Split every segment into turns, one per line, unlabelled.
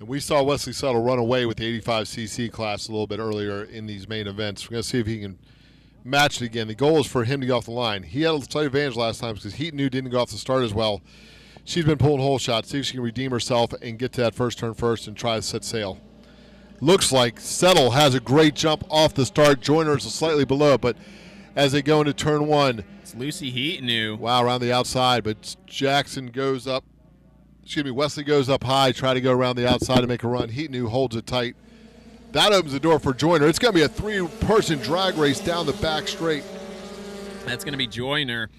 And we saw Wesley Settle run away with the 85cc class a little bit earlier in these main events. We're going to see if he can match it again. The goal is for him to get off the line. He had a slight advantage last time because Heat New didn't go off the start as well. She's been pulling hole shots. See if she can redeem herself and get to that first turn first and try to set sail. Looks like Settle has a great jump off the start. Joyner is slightly below, but as they go into turn one.
It's Lucy Heat New.
Wow, around the outside, but Jackson goes up. Wesley goes up high, try to go around the outside to make a run. Heat New holds it tight. That opens the door for Joyner. It's going to be a three-person drag race down the back straight.
That's going to be Joyner,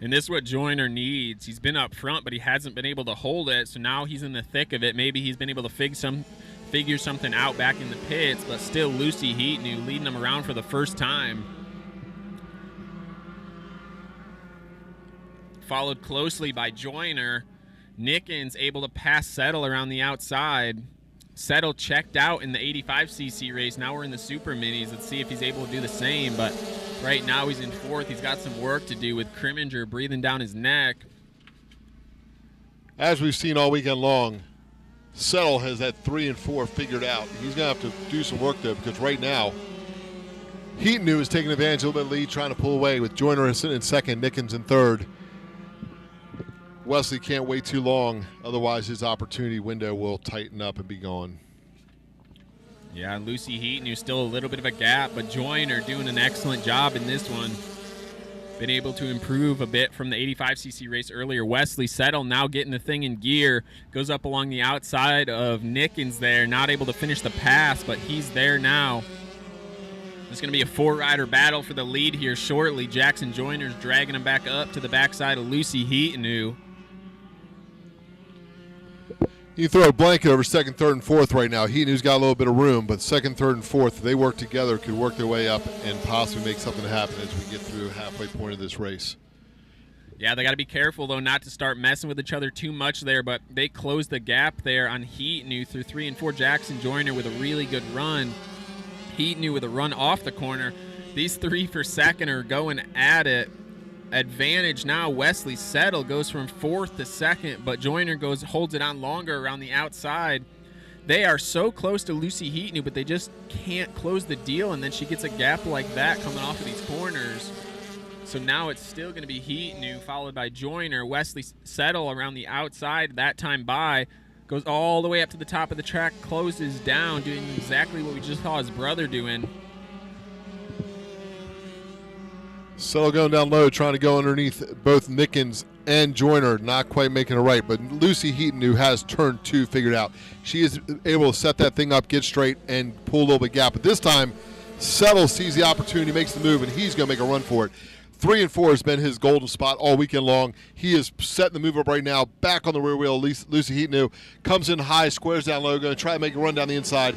and this is what Joyner needs. He's been up front, but he hasn't been able to hold it, so now he's in the thick of it. Maybe he's been able to figure something out back in the pits, but still Lucy Heat New leading him around for the first time. Followed closely by Joyner. Nickens able to pass Settle around the outside. Settle checked out in the 85cc race. Now we're in the Super Minis. Let's see if he's able to do the same. But right now he's in fourth. He's got some work to do with Kriminger breathing down his neck.
As we've seen all weekend long, Settle has that 3 and 4 figured out. He's going to have to do some work there because right now, Heat New is taking advantage, a little bit of lead, trying to pull away with Joyner in second, Nickens in third. Wesley can't wait too long, otherwise his opportunity window will tighten up and be gone.
Yeah, Lucy Heat New still a little bit of a gap, but Joyner doing an excellent job in this one. Been able to improve a bit from the 85cc race earlier. Wesley Settle now getting the thing in gear. Goes up along the outside of Nickens there. Not able to finish the pass, but he's there now. It's going to be a four-rider battle for the lead here shortly. Jackson Joyner's dragging him back up to the backside of Lucy Heat New.
You throw a blanket over second, third, and fourth right now. Heat New's got a little bit of room, but second, third, and fourth, if they work together, could work their way up and possibly make something happen as we get through halfway point of this race.
Yeah, they got to be careful, though, not to start messing with each other too much there, but they closed the gap there on Heat New through 3 and 4. Jackson Joyner with a really good run. Heat New with a run off the corner. These 3 for second are going at it. Advantage now. Wesley Settle goes from fourth to second, but Joyner holds it on longer around the outside. They are so close to Lucy Heat New, but they just can't close the deal, and then she gets a gap like that coming off of these corners. So now it's still going to be Heat New, followed by Joyner. Wesley Settle around the outside, that time by, goes all the way up to the top of the track, closes down, doing exactly what we just saw his brother doing.
Settle going down low, trying to go underneath both Nickens and Joyner, not quite making it right. But Lucy Heat New has turn 2 figured out. She is able to set that thing up, get straight, and pull a little bit gap. But this time, Settle sees the opportunity, makes the move, and he's going to make a run for it. 3 and 4 has been his golden spot all weekend long. He is setting the move up right now, back on the rear wheel. Lucy Heat New comes in high, squares down low, going to try to make a run down the inside.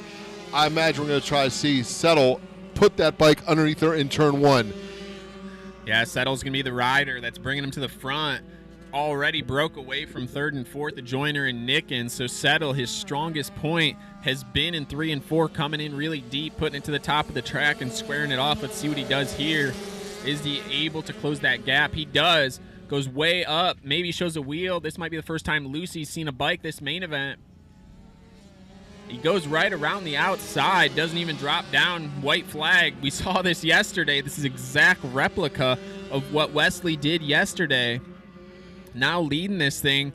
I imagine we're going to try to see Settle put that bike underneath her in turn 1.
Yeah, Settle's going to be the rider that's bringing him to the front. Already broke away from third and fourth, Joyner and Nickens. So Settle, his strongest point, has been in 3 and 4, coming in really deep, putting it to the top of the track and squaring it off. Let's see what he does here. Is he able to close that gap? He does. Goes way up. Maybe shows a wheel. This might be the first time Lucy's seen a bike this main event. He goes right around the outside, doesn't even drop down. White flag. We saw this yesterday. This is exact replica of what Wesley did yesterday. Now leading this thing.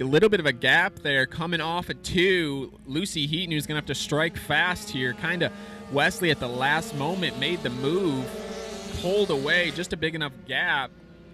A little bit of a gap there coming off at 2. Lucy Heat New's going to have to strike fast here. Kind of Wesley at the last moment made the move. Pulled away, just a big enough gap.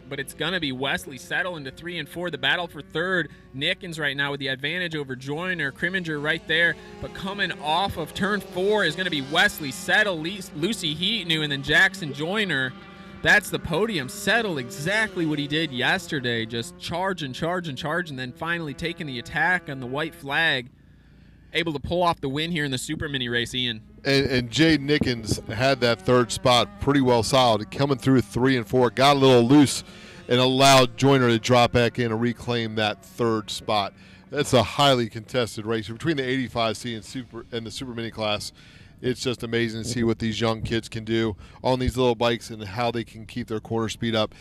But it's going to be Wesley Settle into 3 and 4. The battle for third. Nickens right now with the advantage over Joyner. Kriminger right there. But coming off of turn 4 is going to be Wesley Settle, Lucy Heat New, and then Jackson Joyner. That's the podium. Settle exactly what he did yesterday. Just charge and charge and charge, and then finally taking the attack on the white flag. Able to pull off the win here in the Super Mini race, Ian.
And Jay Nickens had that third spot pretty well solid. Coming through 3 and 4, got a little loose and allowed Joyner to drop back in and reclaim that third spot. That's a highly contested race between the 85C and the Super Mini class. It's just amazing to see what these young kids can do on these little bikes and how they can keep their corner speed up.